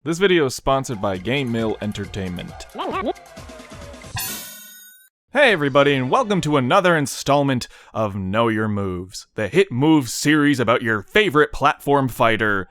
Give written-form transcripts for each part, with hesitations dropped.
This video is sponsored by Game Mill Entertainment. Hey everybody, and welcome to another installment of Know Your Moves, the hit moves series about your favorite platform fighter,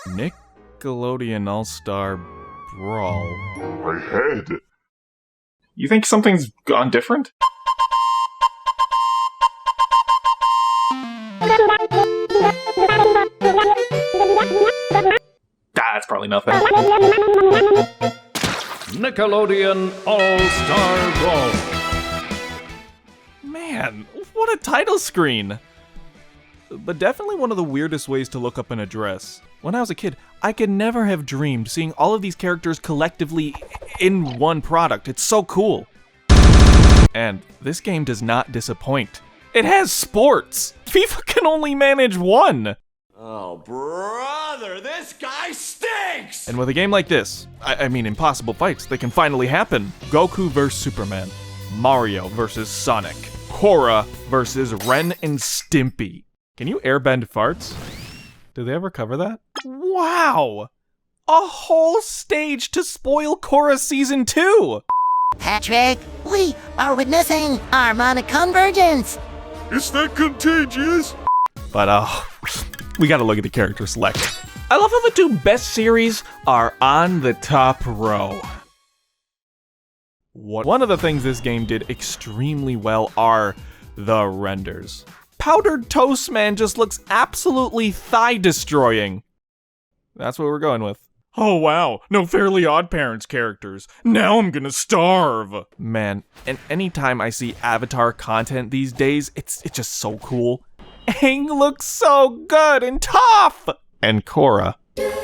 Nickelodeon All-Star Brawl. My head. You think something's gone different? That's probably nothing. Nickelodeon All-Star Brawl. Man, what a title screen! But definitely one of the weirdest ways to look up an address. When I was a kid, I could never have dreamed seeing all of these characters collectively in one product. It's so cool. And this game does not disappoint. It has sports! FIFA can only manage one! Oh, brother, this guy stinks! And with a game like this, I mean impossible fights, they can finally happen. Goku vs. Superman, Mario vs. Sonic, Korra vs. Ren and Stimpy. Can you airbend farts? Did they ever cover that? Wow! A whole stage to spoil Korra Season 2! Patrick, we are witnessing harmonic convergence. Is that contagious? But we gotta look at the character select. I love how the two best series are on the top row. One of the things this game did extremely well are the renders. Powdered Toast Man just looks absolutely thigh-destroying. That's what we're going with. Oh wow, no Fairly Odd Parents characters. Now I'm gonna starve. Man, and anytime I see Avatar content these days, it's just so cool. Aang looks so good and tough! And Korra. Nope,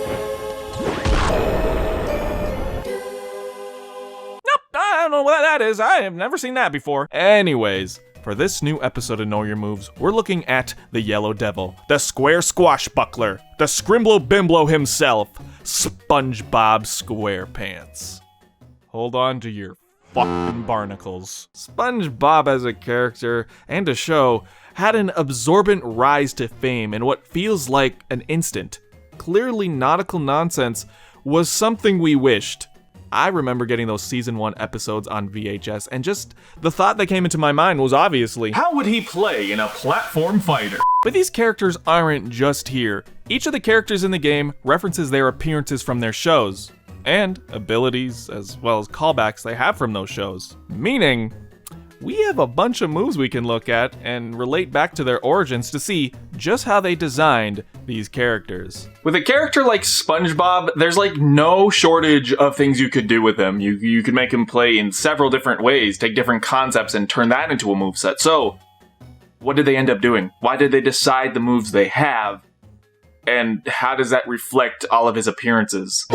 I don't know what that is. I have never seen that before. Anyways, for this new episode of Know Your Moves, we're looking at the Yellow Devil, the Square Swashbuckler, the Scrimblow Bimblow himself, SpongeBob SquarePants. Hold on to your fucking barnacles. SpongeBob as a character and a show had an absorbent rise to fame in what feels like an instant. Clearly nautical nonsense was something we wished. I remember getting those season 1 episodes on VHS, and just the thought that came into my mind was obviously, how would he play in a platform fighter? But these characters aren't just here. Each of the characters in the game references their appearances from their shows, and abilities as well as callbacks they have from those shows. Meaning, we have a bunch of moves we can look at and relate back to their origins to see just how they designed these characters. With a character like SpongeBob, there's like no shortage of things you could do with him. You could make him play in several different ways, take different concepts and turn that into a moveset. So, what did they end up doing? Why did they decide the moves they have? And how does that reflect all of his appearances?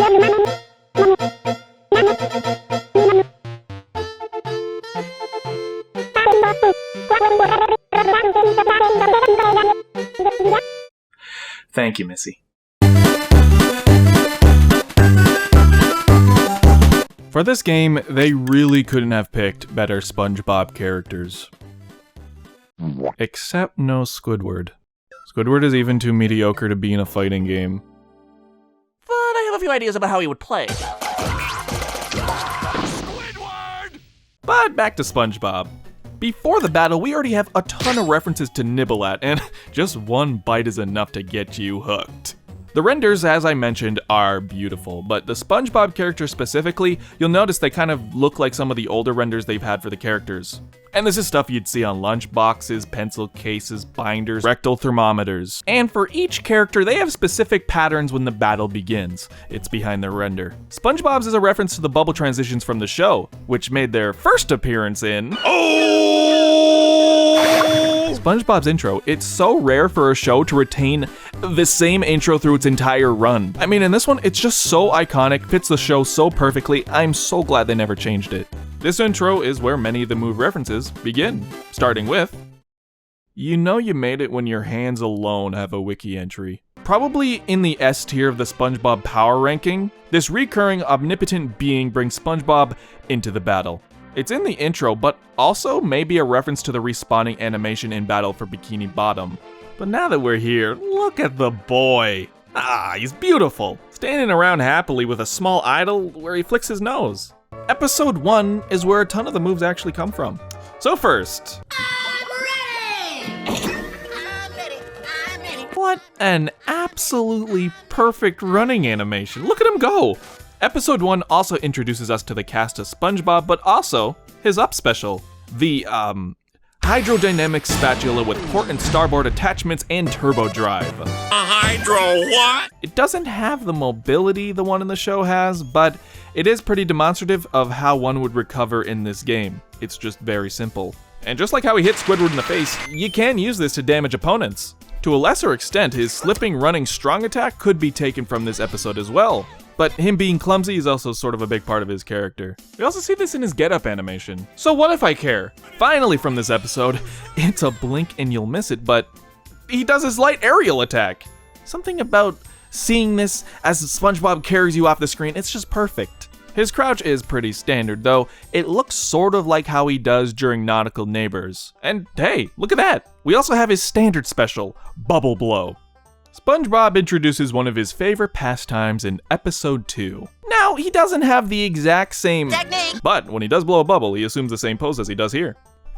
Thank you, Missy. For this game, they really couldn't have picked better SpongeBob characters. Except no Squidward. Squidward is even too mediocre to be in a fighting game. But I have a few ideas about how he would play. Squidward! But back to SpongeBob. Before the battle, we already have a ton of references to nibble at, and just one bite is enough to get you hooked. The renders, as I mentioned, are beautiful, but the SpongeBob character specifically, you'll notice they kind of look like some of the older renders they've had for the characters. And this is stuff you'd see on lunchboxes, pencil cases, binders, rectal thermometers. And for each character, they have specific patterns when the battle begins. It's behind their render. SpongeBob's is a reference to the bubble transitions from the show, which made their first appearance in... SpongeBob's intro. It's so rare for a show to retain the same intro through its entire run. I mean, in this one, it's just so iconic, fits the show so perfectly, I'm so glad they never changed it. This intro is where many of the move references begin, starting with, you know you made it when your hands alone have a wiki entry. Probably in the S tier of the SpongeBob power ranking, this recurring omnipotent being brings SpongeBob into the battle. It's in the intro, but also maybe a reference to the respawning animation in battle for Bikini Bottom. But now that we're here, look at the boy. Ah, he's beautiful, standing around happily with a small idol where he flicks his nose. Episode 1 is where a ton of the moves actually come from. So first... What an absolutely perfect running animation. Look at him go! Episode 1 also introduces us to the cast of SpongeBob, but also his up special. The, hydrodynamic spatula with port and starboard attachments and turbo drive. A hydro what? It doesn't have the mobility the one in the show has, but it is pretty demonstrative of how one would recover in this game. It's just very simple. And just like how he hit Squidward in the face, you can use this to damage opponents. To a lesser extent, his slipping, running, strong attack could be taken from this episode as well. But him being clumsy is also sort of a big part of his character. We also see this in his get-up animation. So what if I care? Finally from this episode, it's a blink and you'll miss it, but he does his light aerial attack. Something about seeing this as SpongeBob carries you off the screen, it's just perfect. His crouch is pretty standard, though it looks sort of like how he does during Nautical Neighbors. And hey, look at that! We also have his standard special, Bubble Blow. SpongeBob introduces one of his favorite pastimes in episode 2. Now, he doesn't have the exact same technique, but when he does blow a bubble, he assumes the same pose as he does here.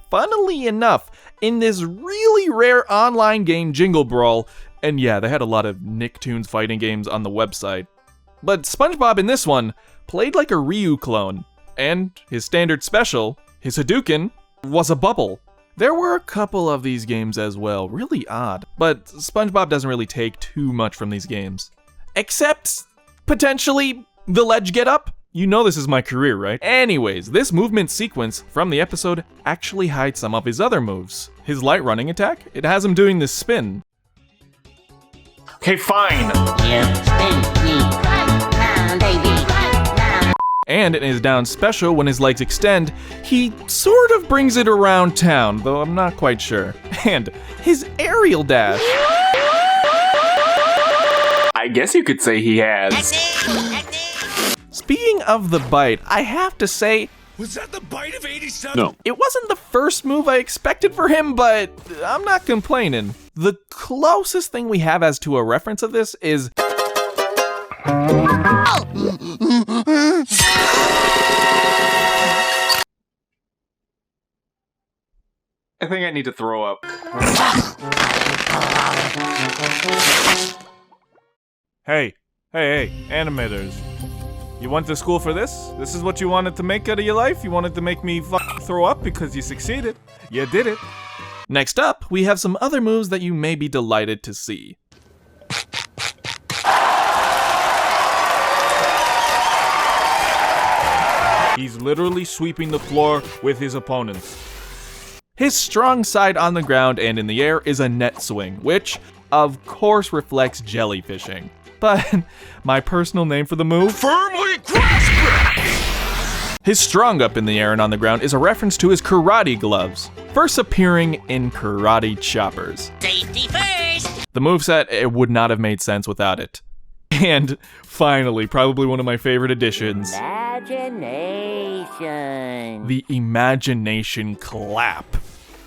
Funnily enough, in this really rare online game Jingle Brawl, and yeah, they had a lot of Nicktoons fighting games on the website, but SpongeBob in this one played like a Ryu clone, and his standard special, his Hadouken, was a bubble. There were a couple of these games as well, really odd, but SpongeBob doesn't really take too much from these games. Except, potentially, the ledge get up? You know this is my career, right? Anyways, this movement sequence from the episode actually hides some of his other moves. His light running attack, it has him doing this spin. Okay, fine. And in his down special, when his legs extend, he sort of brings it around town, though I'm not quite sure. And his aerial dash. I guess you could say he has. Speaking of the bite, I have to say, Was that the bite of 87? No. it wasn't the first move I expected for him, but I'm not complaining. The closest thing we have as to a reference of this is... I think I need to throw up. Hey, animators. You went to school for this? This is what you wanted to make out of your life? You wanted to make me throw up because you succeeded. You did it. Next up, we have some other moves that you may be delighted to see. He's literally sweeping the floor with his opponents. His strong side on the ground and in the air is a net swing, which, of course, reflects jellyfishing. But my personal name for the move? Firmly grasp it! His strong up in the air and on the ground is a reference to his karate gloves, first appearing in Karate Choppers. Safety first! The moveset, it would not have made sense without it. And finally, probably one of my favorite additions. Imagination. The imagination clap.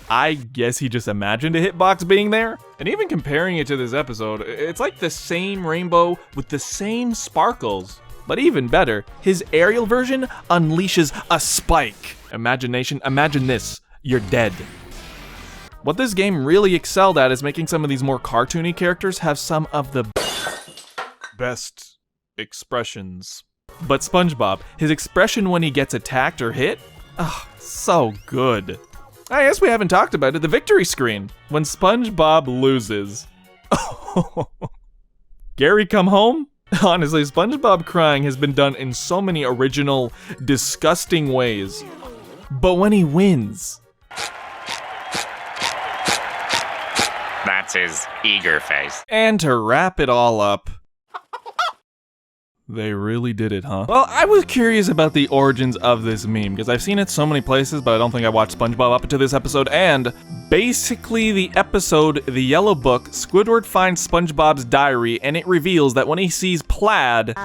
I guess he just imagined a hitbox being there. And even comparing it to this episode, it's like the same rainbow with the same sparkles. But even better, his aerial version unleashes a spike. Imagination, imagine this, you're dead. What this game really excelled at is making some of these more cartoony characters have some of the best expressions. But SpongeBob, his expression when he gets attacked or hit, so good. I guess we haven't talked about it, the victory screen, when SpongeBob loses. Gary come home? Honestly, SpongeBob crying has been done in so many original, disgusting ways. But when he wins... That's his eager face. And to wrap it all up... They really did it, huh? Well, I was curious about the origins of this meme, because I've seen it so many places, but I don't think I watched SpongeBob up until this episode, and basically the episode, The Yellow Book, Squidward finds SpongeBob's diary, and it reveals that when he sees Plaid,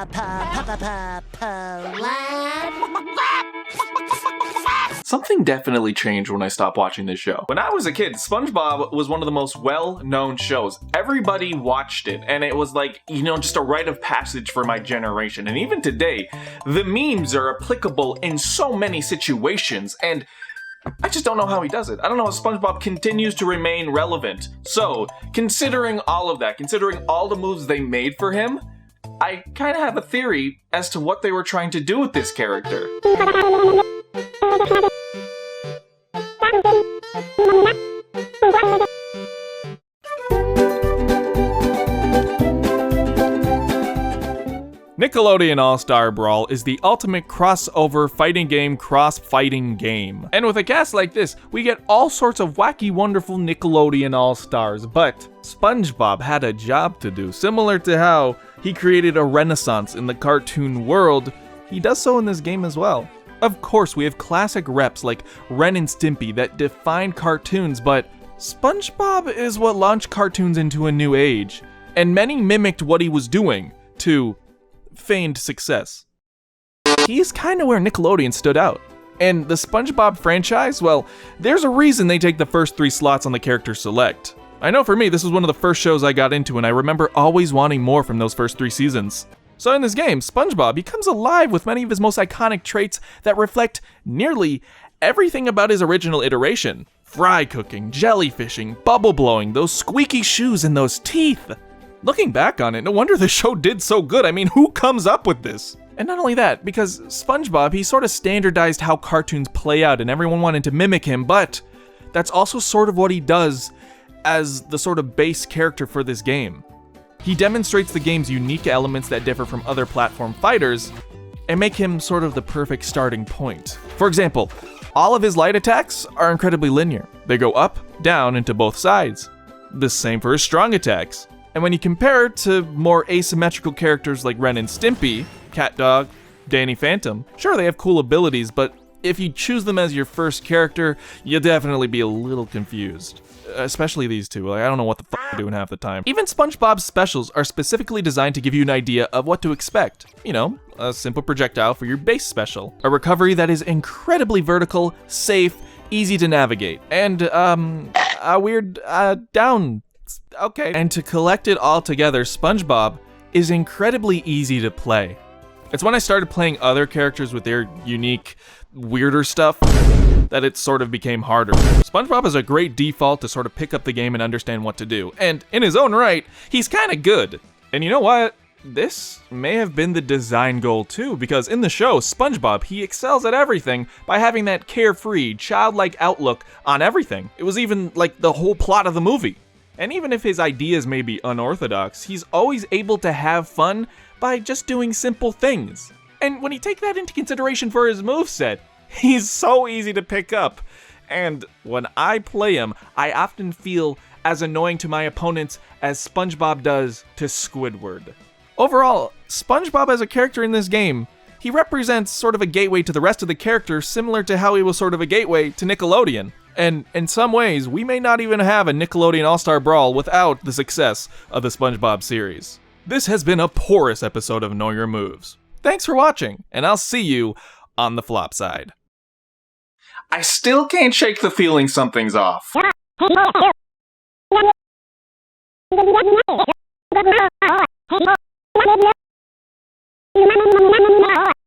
Something definitely changed when I stopped watching this show. When I was a kid, SpongeBob was one of the most well-known shows. Everybody watched it, and it was like, you know, just a rite of passage for my generation. And even today, the memes are applicable in so many situations, and I just don't know how he does it. I don't know how SpongeBob continues to remain relevant. So, considering all of that, considering all the moves they made for him, I kind of have a theory as to what they were trying to do with this character. Nickelodeon All-Star Brawl is the ultimate crossover fighting game cross-fighting game. And with a cast like this, we get all sorts of wacky, wonderful Nickelodeon All-Stars, but SpongeBob had a job to do. Similar to how he created a renaissance in the cartoon world, he does so in this game as well. Of course, we have classic reps like Ren and Stimpy that define cartoons, but SpongeBob is what launched cartoons into a new age, and many mimicked what he was doing to feigned success. He's kinda where Nickelodeon stood out. And the SpongeBob franchise, well, there's a reason they take the first 3 slots on the character select. I know for me, this was one of the first shows I got into, and I remember always wanting more from those first 3 seasons. So in this game, SpongeBob becomes alive with many of his most iconic traits that reflect nearly everything about his original iteration. Fry cooking, jellyfishing, bubble blowing, those squeaky shoes, and those teeth. Looking back on it, no wonder the show did so good. I mean, who comes up with this? And not only that, because SpongeBob, he sort of standardized how cartoons play out and everyone wanted to mimic him, but that's also sort of what he does as the sort of base character for this game. He demonstrates the game's unique elements that differ from other platform fighters and make him sort of the perfect starting point. For example, all of his light attacks are incredibly linear. They go up, down, and to both sides. The same for his strong attacks. And when you compare it to more asymmetrical characters like Ren and Stimpy, CatDog, Danny Phantom, sure they have cool abilities, but if you choose them as your first character, you'll definitely be a little confused. Especially these two, like, I don't know what the fuck they're doing half the time. Even SpongeBob's specials are specifically designed to give you an idea of what to expect. You know, a simple projectile for your base special, a recovery that is incredibly vertical, safe, easy to navigate, and a weird down. Okay. And to collect it all together, SpongeBob is incredibly easy to play. It's when I started playing other characters with their unique, weirder stuff that it sort of became harder. SpongeBob is a great default to sort of pick up the game and understand what to do. And in his own right, he's kind of good. And you know what? This may have been the design goal too, because in the show, SpongeBob, he excels at everything by having that carefree, childlike outlook on everything. It was even like the whole plot of the movie. And even if his ideas may be unorthodox, he's always able to have fun by just doing simple things. And when you take that into consideration for his moveset, he's so easy to pick up. And when I play him, I often feel as annoying to my opponents as SpongeBob does to Squidward. Overall, SpongeBob as a character in this game, he represents sort of a gateway to the rest of the characters, similar to how he was sort of a gateway to Nickelodeon. And in some ways, we may not even have a Nickelodeon All-Star Brawl without the success of the SpongeBob series. This has been a porous episode of Know Your Moves. Thanks for watching, and I'll see you on the flop side. I still can't shake the feeling something's off.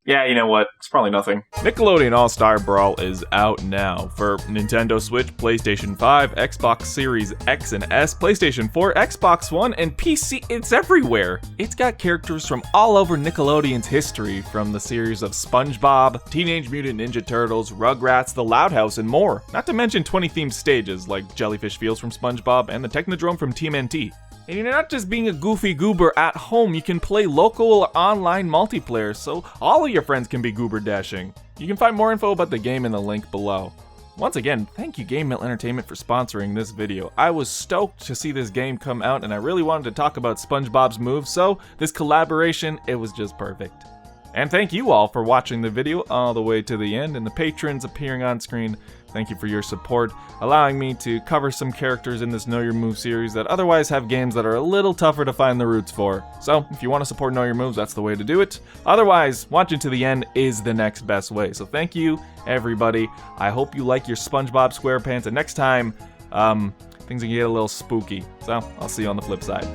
Yeah, you know what? It's probably nothing. Nickelodeon All-Star Brawl is out now for Nintendo Switch, PlayStation 5, Xbox Series X and S, PlayStation 4, Xbox One, and PC. It's everywhere. It's got characters from all over Nickelodeon's history, from the series of SpongeBob, Teenage Mutant Ninja Turtles, Rugrats, The Loud House, and more. Not to mention 20 themed stages like Jellyfish Fields from SpongeBob and the Technodrome from TMNT. And you're not just being a goofy goober at home, you can play local or online multiplayer, so all of your friends can be goober dashing. You can find more info about the game in the link below. Once again, thank you Game Mill Entertainment for sponsoring this video. I was stoked to see this game come out, and I really wanted to talk about SpongeBob's moves, so this collaboration, it was just perfect. And thank you all for watching the video all the way to the end, and the patrons appearing on screen. Thank you for your support, allowing me to cover some characters in this Know Your Move series that otherwise have games that are a little tougher to find the roots for. So, if you want to support Know Your Moves, that's the way to do it. Otherwise, watching to the end is the next best way. So thank you, everybody. I hope you like your SpongeBob SquarePants, and next time, things can get a little spooky. So, I'll see you on the flip side.